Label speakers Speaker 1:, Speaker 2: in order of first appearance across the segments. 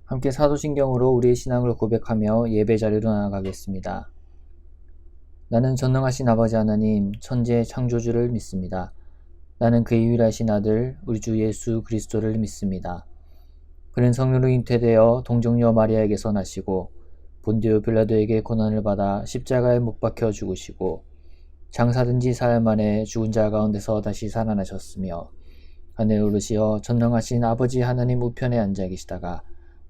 Speaker 1: 함께 사도신경으로 우리의 신앙을 고백하며 예배 자리로 나아가겠습니다. 나는 전능하신 아버지 하나님, 천지의 창조주를 믿습니다. 나는 그의 유일하신 아들, 우리 주 예수 그리스도를 믿습니다. 그는 성령으로 잉태되어 동정녀 마리아에게서 나시고 본디오 빌라도에게 고난을 받아 십자가에 못 박혀 죽으시고 장사된 지 사흘 만에 죽은 자 가운데서 다시 살아나셨으며 하늘 오르시어 전능하신 아버지 하나님 우편에 앉아 계시다가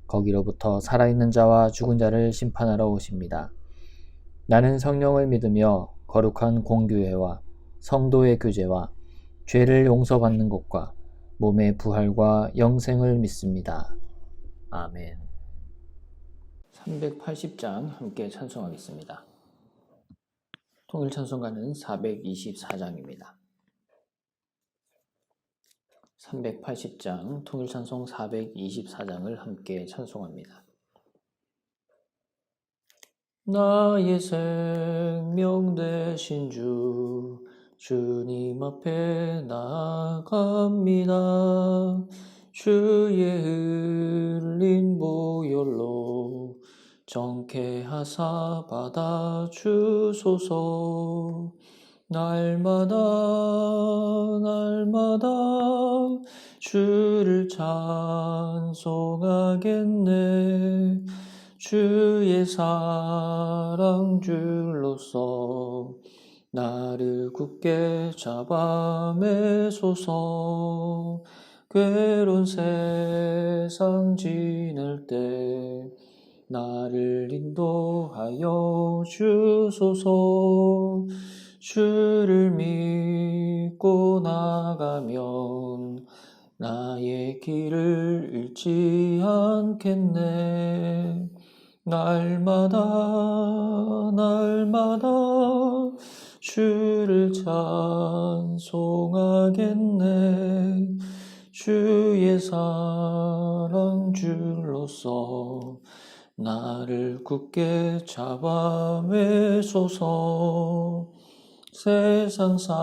Speaker 1: 거기로부터 살아있는 자와 죽은 자를 심판하러 오십니다. 나는 성령을 믿으며 거룩한 공교회와 성도의 교제와 죄를 용서받는 것과 몸의 부활과 영생을 믿습니다. 아멘. 380장 함께 찬송하겠습니다. 통일찬송가는 424장입니다. 380장 통일찬송 424장을 함께 찬송합니다. 나의 생명 되신 주 주님 앞에 나아갑니다. 주의 흘린 보혈로 정케 하사 받아주소서. 날마다 주를 찬송하겠네. 주의 사랑 줄로서 나를 굳게 잡아 매소서. 괴로운 세상 지낼 때 나를 인도하여 주소서. 주를 믿고 나가면 나의 길을 잃지 않겠네. 날마다 주를 찬송하겠네. 주의 사랑 줄로서 나를 굳게 잡아 매소서. 세상 살아갈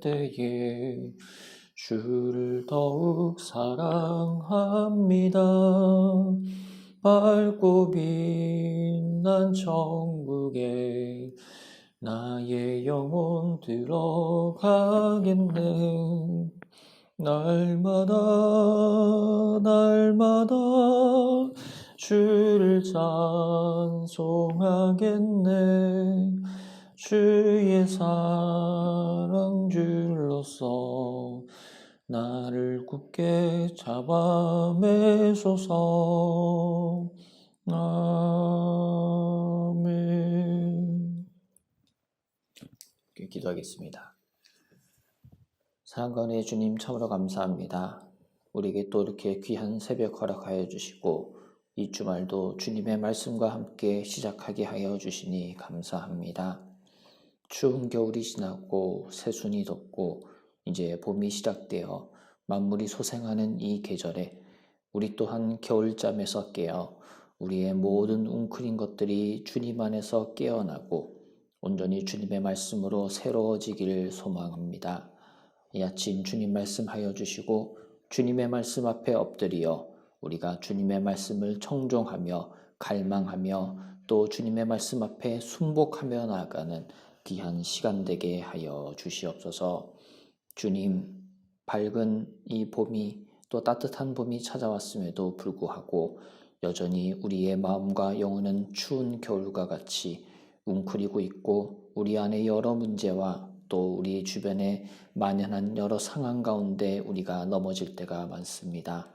Speaker 1: 때에 주를 더욱 사랑합니다. 밝고 빛난 천국에 나의 영혼 들어가겠네. 날마다 주를 찬송하겠네. 주의 사랑 줄로서 나를 굳게 잡아 매소서. 아멘. 기도하겠습니다. 사랑과 은혜의 주님 참으로 감사합니다. 우리에게 또 이렇게 귀한 새벽 허락하여 주시고 이 주말도 주님의 말씀과 함께 시작하게 하여 주시니 감사합니다. 추운 겨울이 지나고 새순이 돋고 이제 봄이 시작되어 만물이 소생하는 이 계절에 우리 또한 겨울잠에서 깨어 우리의 모든 웅크린 것들이 주님 안에서 깨어나고 온전히 주님의 말씀으로 새로워지기를 소망합니다. 이 아침 주님 말씀하여 주시고 주님의 말씀 앞에 엎드려 우리가 주님의 말씀을 청종하며 갈망하며 또 주님의 말씀 앞에 순복하며 나아가는 귀한 시간 되게 하여 주시옵소서. 주님, 밝은 이 봄이 또 따뜻한 봄이 찾아왔음에도 불구하고 여전히 우리의 마음과 영혼은 추운 겨울과 같이 웅크리고 있고 우리 안에 여러 문제와 또 우리 주변에 만연한 여러 상황 가운데 우리가 넘어질 때가 많습니다.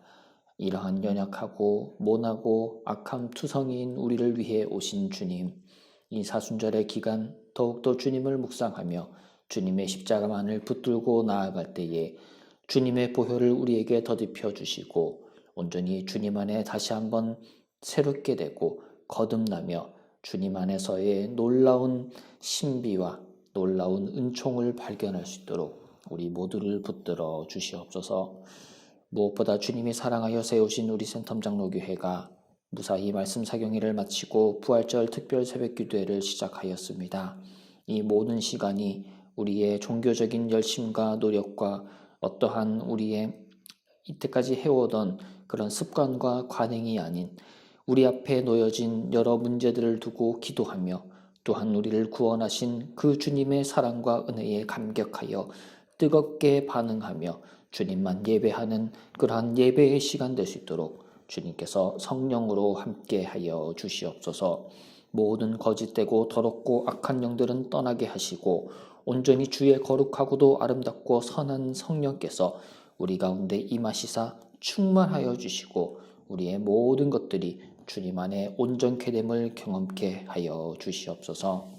Speaker 1: 이러한 연약하고 모나고 악함 투성이인 우리를 위해 오신 주님, 이 사순절의 기간 더욱더 주님을 묵상하며 주님의 십자가만을 붙들고 나아갈 때에 주님의 보혈을 우리에게 더딥혀 주시고 온전히 주님 안에 다시 한번 새롭게 되고 거듭나며 주님 안에서의 놀라운 신비와 놀라운 은총을 발견할 수 있도록 우리 모두를 붙들어 주시옵소서. 무엇보다 주님이 사랑하여 세우신 우리 센텀 장로교회가 무사히 말씀 사경회를 마치고 부활절 특별 새벽 기도회를 시작하였습니다. 이 모든 시간이 우리의 종교적인 열심과 노력과 어떠한 우리의 이때까지 해오던 그런 습관과 관행이 아닌 우리 앞에 놓여진 여러 문제들을 두고 기도하며 또한 우리를 구원하신 그 주님의 사랑과 은혜에 감격하여 뜨겁게 반응하며 주님만 예배하는 그러한 예배의 시간 될 수 있도록 주님께서 성령으로 함께하여 주시옵소서. 모든 거짓되고 더럽고 악한 영들은 떠나게 하시고 온전히 주의 거룩하고도 아름답고 선한 성령께서 우리 가운데 임하시사 충만하여 주시고 우리의 모든 것들이 주님 안에 온전케 됨을 경험케 하여 주시옵소서.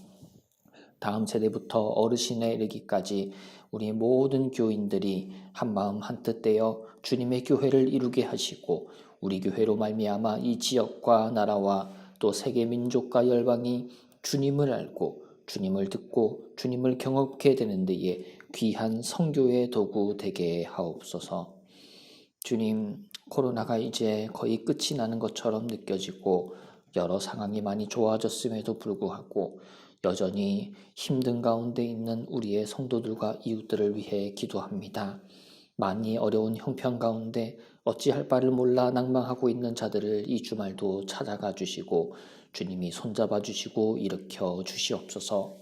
Speaker 1: 다음 세대부터 어르신에 이르기까지 우리 모든 교인들이 한마음 한뜻 되어 주님의 교회를 이루게 하시고 우리 교회로 말미암아 이 지역과 나라와 또 세계 민족과 열방이 주님을 알고 주님을 듣고 주님을 경험케 되는 데에 귀한 선교의 도구 되게 하옵소서. 주님, 코로나가 이제 거의 끝이 나는 것처럼 느껴지고 여러 상황이 많이 좋아졌음에도 불구하고 여전히 힘든 가운데 있는 우리의 성도들과 이웃들을 위해 기도합니다. 많이 어려운 형편 가운데 어찌할 바를 몰라 낭망하고 있는 자들을 이 주말도 찾아가 주시고 주님이 손잡아 주시고 일으켜 주시옵소서.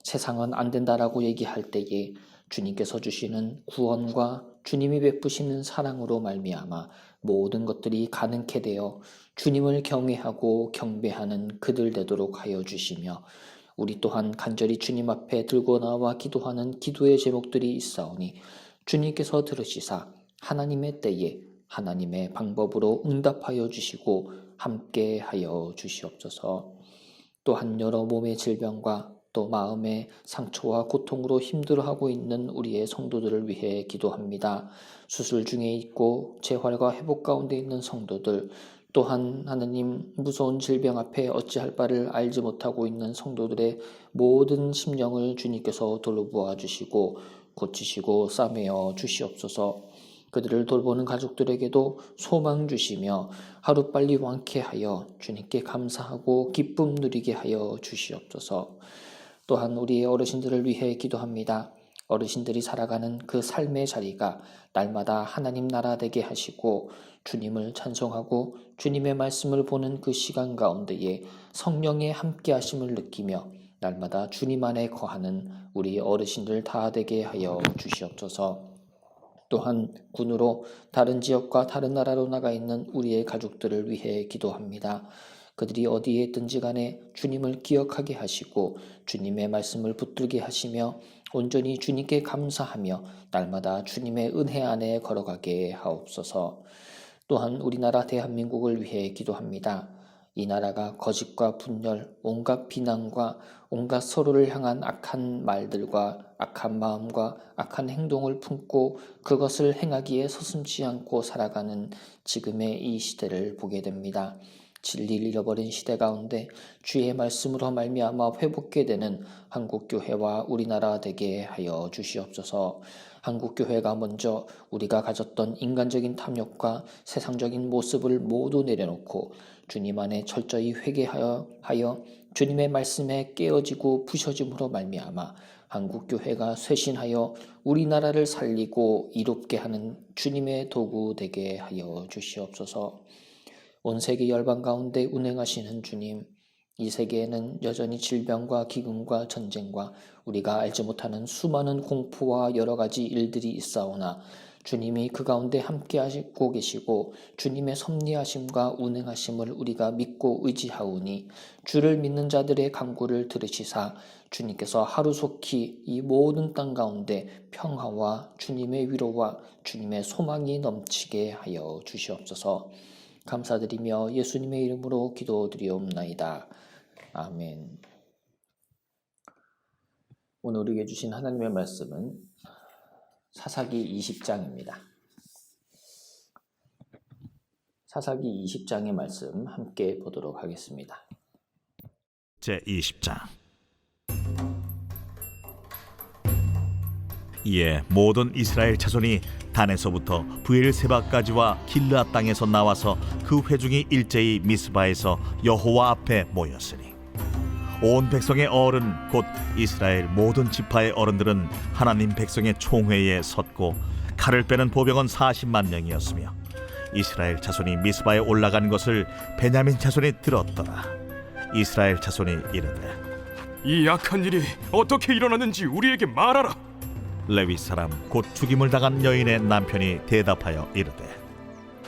Speaker 1: 세상은 안 된다라고 얘기할 때에 주님께서 주시는 구원과 주님이 베푸시는 사랑으로 말미암아 모든 것들이 가능케 되어 주님을 경외하고 경배하는 그들 되도록 하여 주시며 우리 또한 간절히 주님 앞에 들고 나와 기도하는 기도의 제목들이 있사오니 주님께서 들으시사 하나님의 때에 하나님의 방법으로 응답하여 주시고 함께하여 주시옵소서. 또한 여러 몸의 질병과 또 마음의 상처와 고통으로 힘들어하고 있는 우리의 성도들을 위해 기도합니다. 수술 중에 있고 재활과 회복 가운데 있는 성도들, 또한 하느님 무서운 질병 앞에 어찌할 바를 알지 못하고 있는 성도들의 모든 심령을 주님께서 돌보아 주시고 고치시고 싸매어 주시옵소서. 그들을 돌보는 가족들에게도 소망 주시며 하루빨리 완쾌하여 주님께 감사하고 기쁨 누리게 하여 주시옵소서. 또한 우리의 어르신들을 위해 기도합니다. 어르신들이 살아가는 그 삶의 자리가 날마다 하나님 나라 되게 하시고 주님을 찬송하고 주님의 말씀을 보는 그 시간 가운데에 성령의 함께 하심을 느끼며 날마다 주님 안에 거하는 우리 어르신들 다 되게 하여 주시옵소서. 또한 군으로 다른 지역과 다른 나라로 나가 있는 우리의 가족들을 위해 기도합니다. 그들이 어디에 있든지 간에 주님을 기억하게 하시고 주님의 말씀을 붙들게 하시며 온전히 주님께 감사하며 날마다 주님의 은혜 안에 걸어가게 하옵소서. 또한 우리나라 대한민국을 위해 기도합니다. 이 나라가 거짓과 분열, 온갖 비난과 온갖 서로를 향한 악한 말들과 악한 마음과 악한 행동을 품고 그것을 행하기에 서슴지 않고 살아가는 지금의 이 시대를 보게 됩니다. 진리를 잃어버린 시대 가운데 주의 말씀으로 말미암아 회복게 되는 한국교회와 우리나라 되게 하여 주시옵소서. 한국교회가 먼저 우리가 가졌던 인간적인 탐욕과 세상적인 모습을 모두 내려놓고 주님 안에 철저히 회개하여 주님의 말씀에 깨어지고 부셔짐으로 말미암아 한국교회가 쇄신하여 우리나라를 살리고 이롭게 하는 주님의 도구 되게 하여 주시옵소서. 온 세계 열방 가운데 운행하시는 주님, 이 세계에는 여전히 질병과 기근과 전쟁과 우리가 알지 못하는 수많은 공포와 여러 가지 일들이 있사오나 주님이 그 가운데 함께 하시고 계시고 주님의 섭리하심과 운행하심을 우리가 믿고 의지하오니 주를 믿는 자들의 간구를 들으시사 주님께서 하루속히 이 모든 땅 가운데 평화와 주님의 위로와 주님의 소망이 넘치게 하여 주시옵소서. 감사드리며 예수님의 이름으로 기도드리옵나이다. 아멘. 오늘 우리에게 주신 하나님의 말씀은 사사기 20장입니다. 사사기 20장의 말씀 함께 보도록 하겠습니다.
Speaker 2: 제20장. 이에 모든 이스라엘 자손이 단에서부터 브엘세바까지와 길르앗 땅에서 나와서 그 회중이 일제히 미스바에서 여호와 앞에 모였으니 온 백성의 어른 곧 이스라엘 모든 지파의 어른들은 하나님 백성의 총회에 섰고 칼을 빼는 보병은 40만 명이었으며 이스라엘 자손이 미스바에 올라간 것을 베냐민 자손이 들었더라. 이스라엘 자손이 이르되
Speaker 3: 이 악한 일이 어떻게 일어났는지 우리에게 말하라.
Speaker 2: 레위 사람 곧 죽임을 당한 여인의 남편이 대답하여 이르되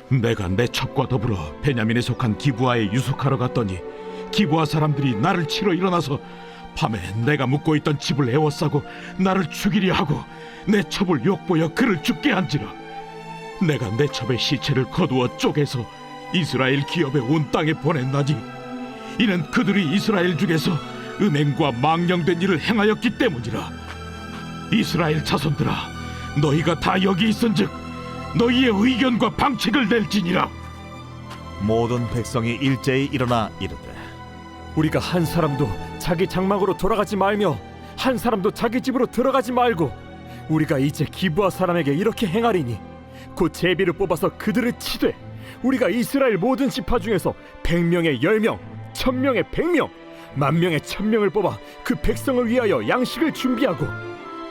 Speaker 4: 내가 내 첩과 더불어 베냐민에 속한 기브아에 유숙하러 갔더니 기브아 사람들이 나를 치러 일어나서 밤에 내가 묵고 있던 집을 에워싸고 나를 죽이려 하고 내 첩을 욕보여 그를 죽게 한지라. 내가 내 첩의 시체를 거두어 쪼개서 이스라엘 기업의 온 땅에 보냈나니 이는 그들이 이스라엘 중에서 음행과 망령된 일을 행하였기 때문이라. 이스라엘 자손들아, 너희가 다 여기 있은즉 너희의 의견과 방책을 낼지니라.
Speaker 2: 모든 백성이 일제히 일어나 이르되
Speaker 5: 우리가 한 사람도 자기 장막으로 돌아가지 말며 한 사람도 자기 집으로 들어가지 말고 우리가 이제 기브아 사람에게 이렇게 행하리니 곧 제비를 뽑아서 그들을 치되 우리가 이스라엘 모든 지파 중에서 100명에 10명, 1000명에 100명, 10,000명에 1000명을 뽑아 그 백성을 위하여 양식을 준비하고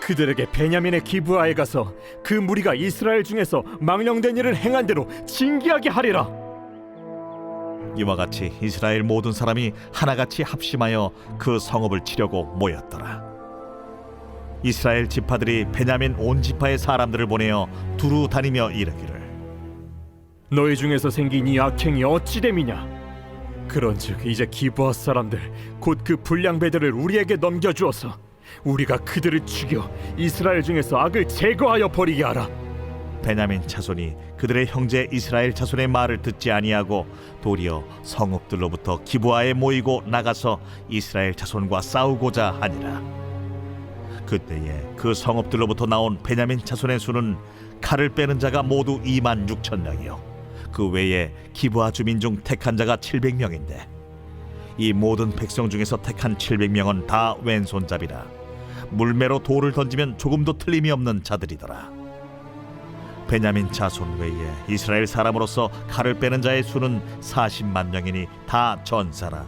Speaker 5: 그들에게 베냐민의 기브아에 가서 그 무리가 이스라엘 중에서 망령된 일을 행한 대로 징계하게 하리라.
Speaker 2: 이와 같이 이스라엘 모든 사람이 하나같이 합심하여 그 성읍을 치려고 모였더라. 이스라엘 지파들이 베냐민 온 지파의 사람들을 보내어 두루 다니며 이르기를
Speaker 5: 너희 중에서 생긴 이 악행이 어찌 됨이냐? 그런즉 이제 기브아 사람들 곧 그 불량배들을 우리에게 넘겨주어서 우리가 그들을 죽여 이스라엘 중에서 악을 제거하여 버리게 하라.
Speaker 2: 베냐민 자손이 그들의 형제 이스라엘 자손의 말을 듣지 아니하고 도리어 성읍들로부터 기브아에 모이고 나가서 이스라엘 자손과 싸우고자 하니라. 그때에 그 성읍들로부터 나온 베냐민 자손의 수는 칼을 빼는 자가 모두 26,000명이요 그 외에 기브아 주민 중 택한 자가 700명인데 이 모든 백성 중에서 택한 700명은 다 왼손잡이라 물매로 돌을 던지면 조금도 틀림이 없는 자들이더라. 베냐민 자손 외에 이스라엘 사람으로서 칼을 빼는 자의 수는 40만 명이니 다 전사라.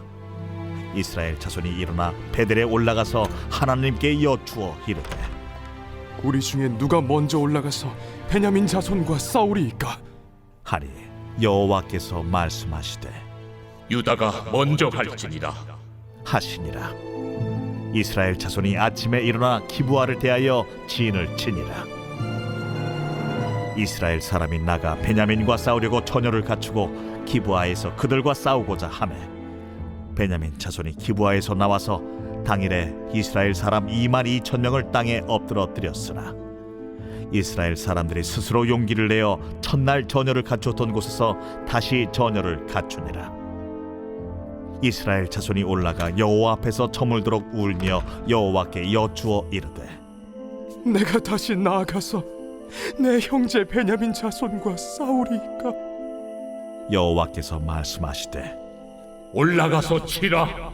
Speaker 2: 이스라엘 자손이 일어나 베델에 올라가서 하나님께 여쭈어 이르되
Speaker 3: 우리 중에 누가 먼저 올라가서 베냐민 자손과 싸우리이까?
Speaker 2: 하니 여호와께서 말씀하시되
Speaker 6: 유다가 먼저 할지니라.
Speaker 2: 하시니라. 이스라엘 자손이 아침에 일어나 기브아를 대하여 진을 치니라. 이스라엘 사람이 나가 베냐민과 싸우려고 전열을 갖추고 기브아에서 그들과 싸우고자 하매 베냐민 자손이 기브아에서 나와서 당일에 이스라엘 사람 22,000명을 땅에 엎드러뜨렸으나 이스라엘 사람들이 스스로 용기를 내어 첫날 전열을 갖추었던 곳에서 다시 전열을 갖추니라. 이스라엘 자손이 올라가 여호와 앞에서 저물도록 울며 여호와께 여쭈어 이르되
Speaker 3: 내가 다시 나아가서 내 형제 베냐민 자손과 싸우리이까?
Speaker 2: 여호와께서 말씀하시되
Speaker 6: 올라가서 치라.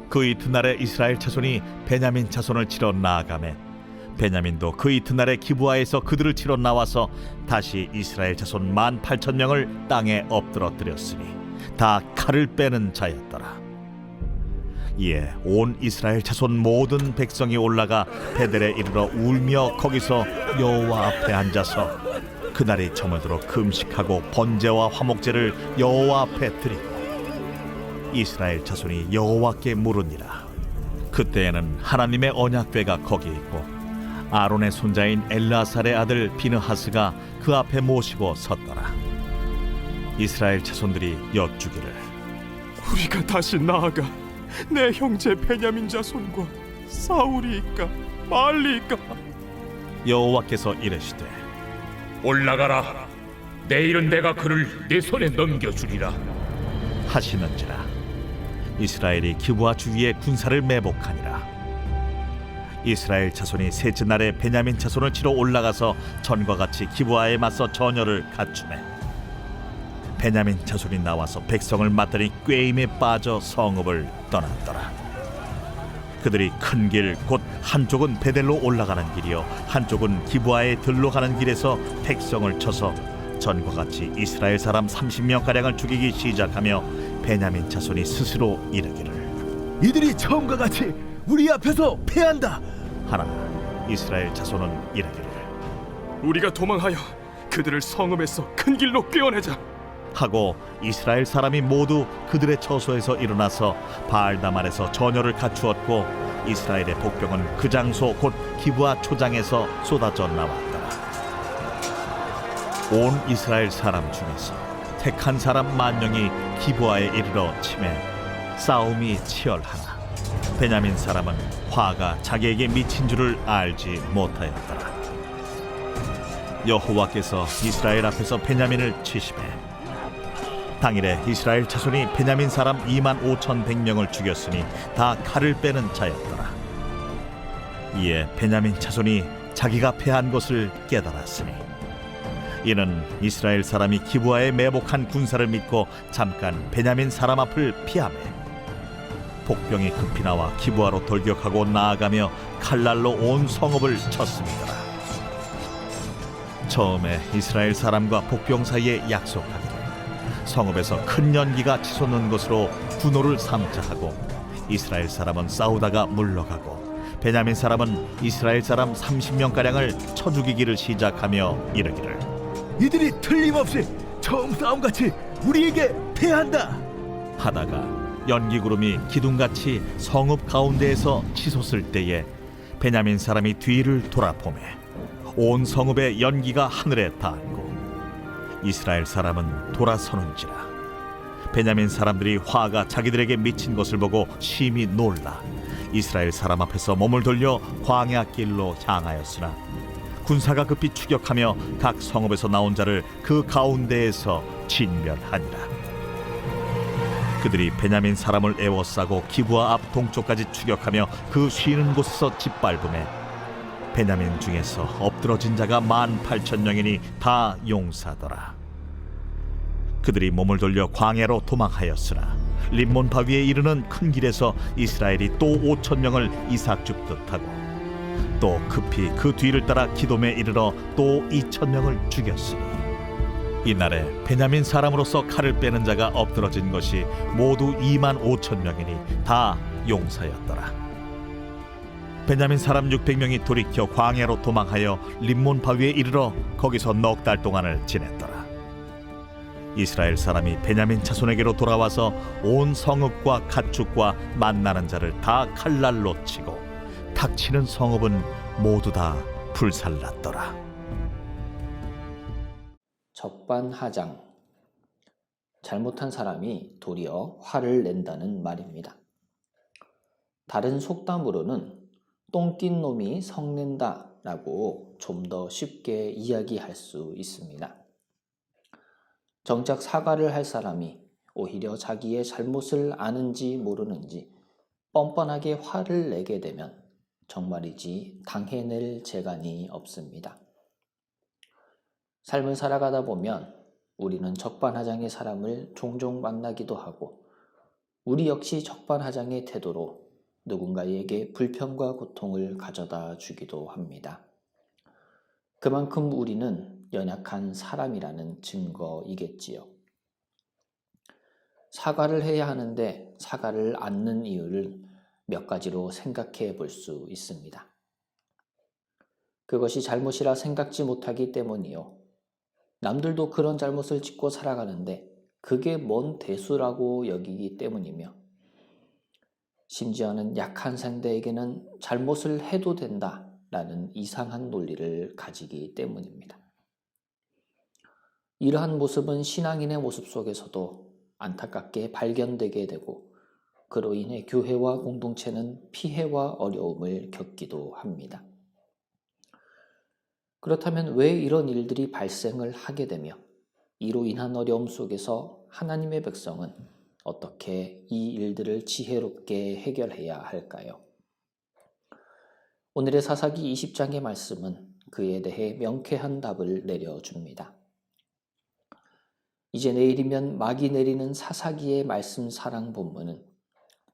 Speaker 2: 그 이튿날에 이스라엘 자손이 베냐민 자손을 치러 나아가매 베냐민도 그 이튿날에 기브아에서 그들을 치러 나와서 다시 이스라엘 자손 18,000명을 땅에 엎드러뜨렸으니 다 칼을 빼는 자였더라. 이에 온 이스라엘 자손 모든 백성이 올라가 베델에 이르러 울며 거기서 여호와 앞에 앉아서 그날이 저물도록 금식하고 번제와 화목제를 여호와 앞에 드리고 이스라엘 자손이 여호와께 물으니라. 그때에는 하나님의 언약궤가 거기 있고 아론의 손자인 엘라살의 아들 비느하스가 그 앞에 모시고 섰더라. 이스라엘 자손들이 여쭈기를
Speaker 3: 우리가 다시 나아가 내 형제 베냐민 자손과 싸우리이까 말리이까?
Speaker 2: 여호와께서 이르시되
Speaker 6: 올라가라. 내일은 내가 그를 내 손에 넘겨주리라.
Speaker 2: 하시는지라. 이스라엘이 기브아 주위에 군사를 매복하니라. 이스라엘 자손이 셋째 날에 베냐민 자손을 치러 올라가서 전과 같이 기브아에 맞서 전열을 갖추매 베냐민 자손이 나와서 백성을 맞더니 꾀임에 빠져 성읍을 떠났더라. 그들이 큰 길 곧 한쪽은 베델로 올라가는 길이요 한쪽은 기브아에 들로 가는 길에서 백성을 쳐서 전과 같이 이스라엘 사람 30명 가량을 죽이기 시작하며 베냐민 자손이 스스로 이르기를
Speaker 7: 이들이 처음과 같이 우리 앞에서 패한다
Speaker 2: 하나 이스라엘 자손은 이르기를
Speaker 3: 우리가 도망하여 그들을 성읍에서 큰 길로 꿰어내자.
Speaker 2: 하고 이스라엘 사람이 모두 그들의 처소에서 일어나서 바알다말에서 전열을 갖추었고 이스라엘의 복병은 그 장소 곧 기브아 초장에서 쏟아져 나왔더라. 온 이스라엘 사람 중에서 택한 사람 10,000명이 기브아에 이르러 치매 싸움이 치열하나 베냐민 사람은 화가 자기에게 미친 줄을 알지 못하였더라. 여호와께서 이스라엘 앞에서 베냐민을 치시매 당일에 이스라엘 자손이 베냐민 사람 25,100명을 죽였으니 다 칼을 빼는 자였더라. 이에 베냐민 자손이 자기가 패한 것을 깨달았으니 이는 이스라엘 사람이 기브아에 매복한 군사를 믿고 잠깐 베냐민 사람 앞을 피하매 복병이 급히 나와 기브아로 돌격하고 나아가며 칼날로 온 성읍을 쳤습니다. 처음에 이스라엘 사람과 복병 사이에 약속하기를 성읍에서 큰 연기가 치솟는 것으로 분노를 삼자 하고 이스라엘 사람은 싸우다가 물러가고 베냐민 사람은 이스라엘 사람 30명가량을 쳐 죽이기를 시작하며 이르기를
Speaker 7: 이들이 틀림없이 처음 싸움같이 우리에게 패한다.
Speaker 2: 하다가 연기구름이 기둥같이 성읍 가운데에서 치솟을 때에 베냐민 사람이 뒤를 돌아보매 온 성읍의 연기가 하늘에 닿았고 이스라엘 사람은 돌아서는지라. 베냐민 사람들이 화가 자기들에게 미친 것을 보고 심히 놀라 이스라엘 사람 앞에서 몸을 돌려 광야 길로 향하였으나 군사가 급히 추격하며 각 성읍에서 나온 자를 그 가운데에서 진멸하니라. 그들이 베냐민 사람을 에워싸고 기브아 앞 동쪽까지 추격하며 그 쉬는 곳에서 짓밟음에 베냐민 중에서 엎드러진 자가 18,000명이니 다 용사더라. 그들이 몸을 돌려 광야로 도망하였으나 림몬 바위에 이르는 큰 길에서 이스라엘이 또 5,000명을 이삭 줍듯 하고 또 급히 그 뒤를 따라 기돔에 이르러 또 2,000명을 죽였으니 이날에 베냐민 사람으로서 칼을 빼는 자가 엎드러진 것이 모두 25,000명이니 다 용사였더라. 베냐민 사람 600명이 돌이켜 광야로 도망하여 림몬 바위에 이르러 거기서 넉 달 동안을 지냈더라. 이스라엘 사람이 베냐민 자손에게로 돌아와서 온 성읍과 가축과 만나는 자를 다 칼날로 치고 닥치는 성읍은 모두 다 불살랐더라.
Speaker 1: 적반하장, 잘못한 사람이 도리어 화를 낸다는 말입니다. 다른 속담으로는 똥낀 놈이 성낸다 라고 좀 더 쉽게 이야기할 수 있습니다. 정작 사과를 할 사람이 오히려 자기의 잘못을 아는지 모르는지 뻔뻔하게 화를 내게 되면 정말이지 당해낼 재간이 없습니다. 삶을 살아가다 보면 우리는 적반하장의 사람을 종종 만나기도 하고 우리 역시 적반하장의 태도로 누군가에게 불평과 고통을 가져다 주기도 합니다. 그만큼 우리는 연약한 사람이라는 증거이겠지요. 사과를 해야 하는데 사과를 않는 이유를 몇 가지로 생각해 볼 수 있습니다. 그것이 잘못이라 생각지 못하기 때문이요. 남들도 그런 잘못을 짓고 살아가는데 그게 뭔 대수라고 여기기 때문이며 심지어는 약한 상대에게는 잘못을 해도 된다라는 이상한 논리를 가지기 때문입니다. 이러한 모습은 신앙인의 모습 속에서도 안타깝게 발견되게 되고 그로 인해 교회와 공동체는 피해와 어려움을 겪기도 합니다. 그렇다면 왜 이런 일들이 발생을 하게 되며 이로 인한 어려움 속에서 하나님의 백성은 어떻게 이 일들을 지혜롭게 해결해야 할까요? 오늘의 사사기 20장의 말씀은 그에 대해 명쾌한 답을 내려줍니다. 이제 내일이면 막이 내리는 사사기의 말씀 사랑 본문은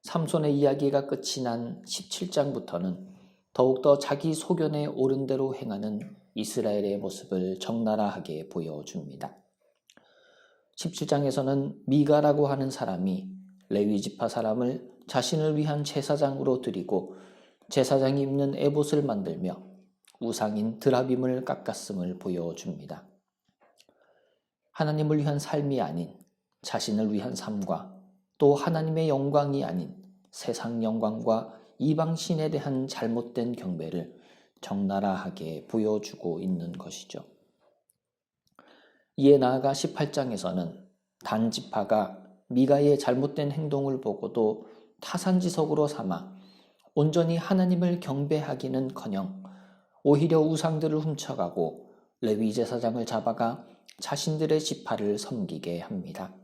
Speaker 1: 삼손의 이야기가 끝이 난 17장부터는 더욱더 자기 소견에 옳은 대로 행하는 이스라엘의 모습을 적나라하게 보여줍니다. 17장에서는 미가라고 하는 사람이 레위 지파 사람을 자신을 위한 제사장으로 드리고 제사장이 입는 에봇을 만들며 우상인 드라빔을 깎았음을 보여줍니다. 하나님을 위한 삶이 아닌 자신을 위한 삶과 또 하나님의 영광이 아닌 세상 영광과 이방신에 대한 잘못된 경배를 적나라하게 보여주고 있는 것이죠. 이에 나아가 18장에서는 단지파가 미가의 잘못된 행동을 보고도 타산지석으로 삼아 온전히 하나님을 경배하기는커녕 오히려 우상들을 훔쳐가고 레위 제사장을 잡아가 자신들의 지파를 섬기게 합니다.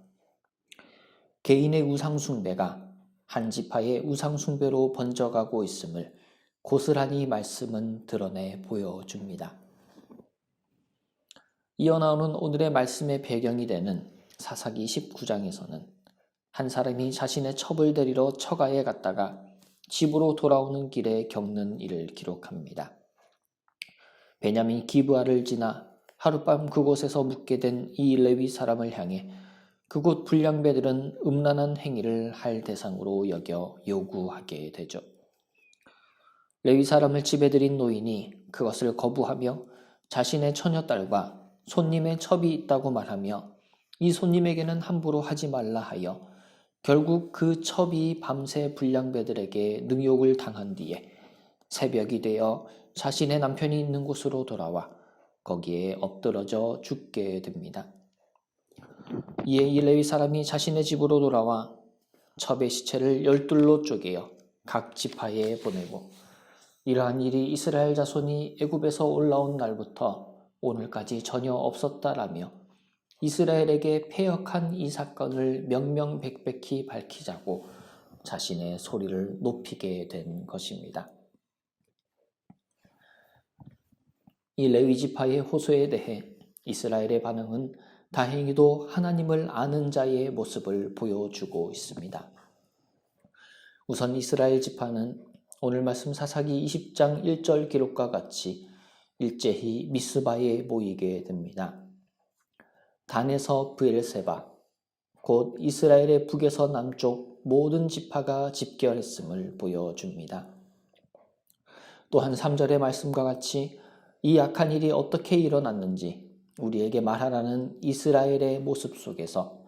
Speaker 1: 개인의 우상 숭배가 한 지파의 우상 숭배로 번져가고 있음을 고스란히 말씀은 드러내 보여줍니다. 이어 나오는 오늘의 말씀의 배경이 되는 사사기 19장에서는 한 사람이 자신의 첩을 데리러 처가에 갔다가 집으로 돌아오는 길에 겪는 일을 기록합니다. 베냐민 기브아를 지나 하룻밤 그곳에서 묵게 된 이 레위 사람을 향해 그곳 불량배들은 음란한 행위를 할 대상으로 여겨 요구하게 되죠. 레위 사람을 집에 들인 노인이 그것을 거부하며 자신의 처녀딸과 손님의 첩이 있다고 말하며 이 손님에게는 함부로 하지 말라 하여 결국 그 첩이 밤새 불량배들에게 능욕을 당한 뒤에 새벽이 되어 자신의 남편이 있는 곳으로 돌아와 거기에 엎드러져 죽게 됩니다. 이에 이 레위 사람이 자신의 집으로 돌아와 첩의 시체를 12로 쪼개어 각 지파에 보내고 이러한 일이 이스라엘 자손이 애굽에서 올라온 날부터 오늘까지 전혀 없었다라며 이스라엘에게 패역한 이 사건을 명명백백히 밝히자고 자신의 소리를 높이게 된 것입니다. 이 레위 지파의 호소에 대해 이스라엘의 반응은 다행히도 하나님을 아는 자의 모습을 보여주고 있습니다. 우선 이스라엘 지파는 오늘 말씀 사사기 20장 1절 기록과 같이 일제히 미스바에 모이게 됩니다. 단에서 브엘세바, 곧 이스라엘의 북에서 남쪽 모든 지파가 집결했음을 보여줍니다. 또한 3절의 말씀과 같이 이 악한 일이 어떻게 일어났는지 우리에게 말하라는 이스라엘의 모습 속에서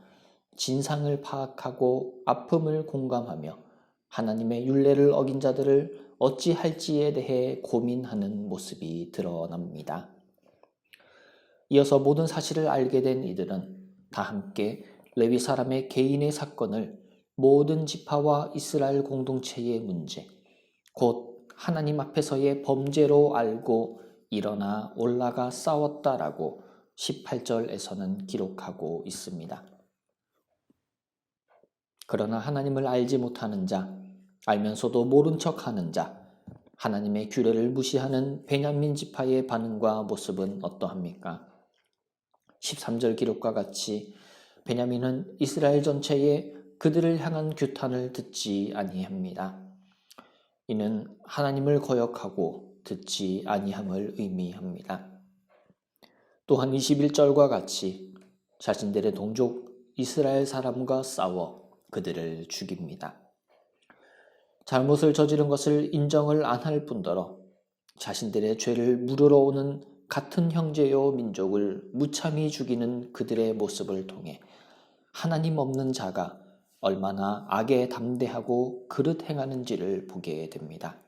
Speaker 1: 진상을 파악하고 아픔을 공감하며 하나님의 율례를 어긴 자들을 어찌할지에 대해 고민하는 모습이 드러납니다. 이어서 모든 사실을 알게 된 이들은 다 함께 레위 사람의 개인의 사건을 모든 지파와 이스라엘 공동체의 문제, 곧 하나님 앞에서의 범죄로 알고 일어나 올라가 싸웠다라고 18절에서는 기록하고 있습니다. 그러나 하나님을 알지 못하는 자, 알면서도 모른 척하는 자, 하나님의 규례를 무시하는 베냐민 지파의 반응과 모습은 어떠합니까? 13절 기록과 같이 베냐민은 이스라엘 전체에 그들을 향한 규탄을 듣지 아니합니다. 이는 하나님을 거역하고 듣지 아니함을 의미합니다. 또한 21절과 같이 자신들의 동족 이스라엘 사람과 싸워 그들을 죽입니다. 잘못을 저지른 것을 인정을 안 할 뿐더러 자신들의 죄를 물으러 오는 같은 형제요 민족을 무참히 죽이는 그들의 모습을 통해 하나님 없는 자가 얼마나 악에 담대하고 그릇 행하는지를 보게 됩니다.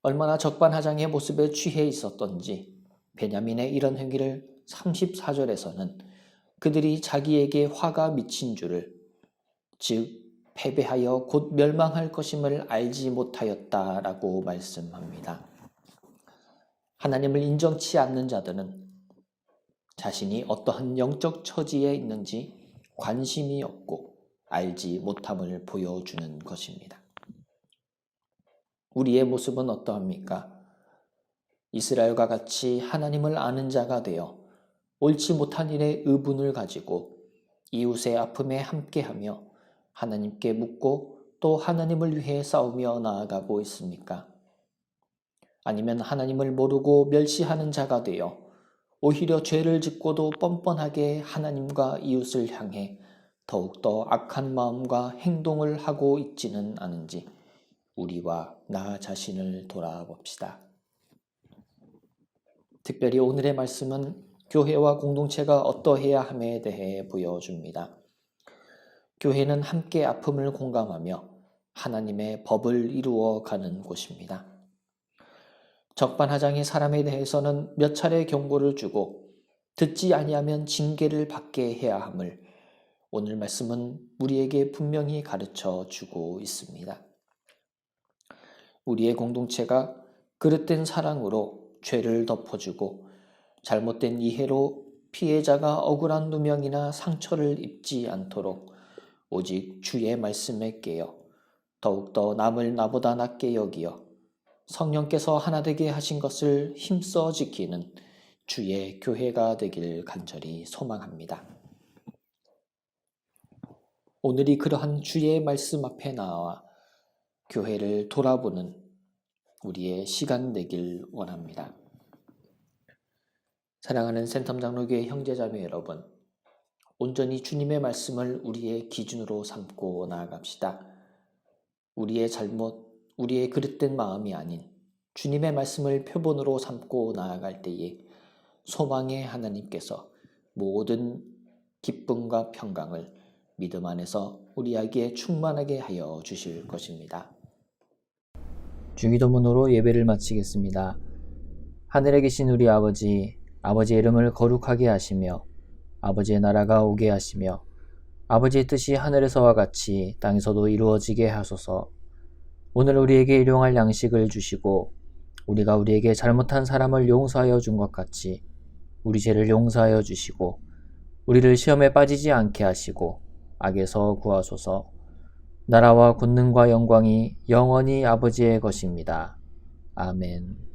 Speaker 1: 얼마나 적반하장의 모습에 취해 있었던지 베냐민의 이런 행위를 34절에서는 그들이 자기에게 화가 미친 줄을, 즉 패배하여 곧 멸망할 것임을 알지 못하였다라고 말씀합니다. 하나님을 인정치 않는 자들은 자신이 어떠한 영적 처지에 있는지 관심이 없고 알지 못함을 보여주는 것입니다. 우리의 모습은 어떠합니까? 이스라엘과 같이 하나님을 아는 자가 되어 옳지 못한 일에 의분을 가지고 이웃의 아픔에 함께하며 하나님께 묻고 또 하나님을 위해 싸우며 나아가고 있습니까? 아니면 하나님을 모르고 멸시하는 자가 되어 오히려 죄를 짓고도 뻔뻔하게 하나님과 이웃을 향해 더욱더 악한 마음과 행동을 하고 있지는 않은지 우리와 나 자신을 돌아봅시다. 특별히 오늘의 말씀은 교회와 공동체가 어떠해야 함에 대해 보여줍니다. 교회는 함께 아픔을 공감하며 하나님의 법을 이루어가는 곳입니다. 적반하장의 사람에 대해서는 몇 차례 경고를 주고 듣지 아니하면 징계를 받게 해야 함을 오늘 말씀은 우리에게 분명히 가르쳐 주고 있습니다. 우리의 공동체가 그릇된 사랑으로 죄를 덮어주고 잘못된 이해로 피해자가 억울한 누명이나 상처를 입지 않도록 오직 주의 말씀에 깨어 더욱더 남을 나보다 낫게 여기어 성령께서 하나 되게 하신 것을 힘써 지키는 주의 교회가 되길 간절히 소망합니다. 오늘이 그러한 주의 말씀 앞에 나와 교회를 돌아보는 우리의 시간 되길 원합니다. 사랑하는 센텀 장로교회 형제자매 여러분, 온전히 주님의 말씀을 우리의 기준으로 삼고 나아갑시다. 우리의 잘못, 우리의 그릇된 마음이 아닌 주님의 말씀을 표본으로 삼고 나아갈 때에 소망의 하나님께서 모든 기쁨과 평강을 믿음 안에서 우리에게 충만하게 하여 주실 것입니다. 중기도문으로 예배를 마치겠습니다. 하늘에 계신 우리 아버지, 아버지의 이름을 거룩하게 하시며 아버지의 나라가 오게 하시며 아버지의 뜻이 하늘에서와 같이 땅에서도 이루어지게 하소서. 오늘 우리에게 일용할 양식을 주시고 우리가 우리에게 잘못한 사람을 용서하여 준 것 같이 우리 죄를 용서하여 주시고 우리를 시험에 빠지지 않게 하시고 악에서 구하소서. 나라와 권능과 영광이 영원히 아버지의 것입니다. 아멘.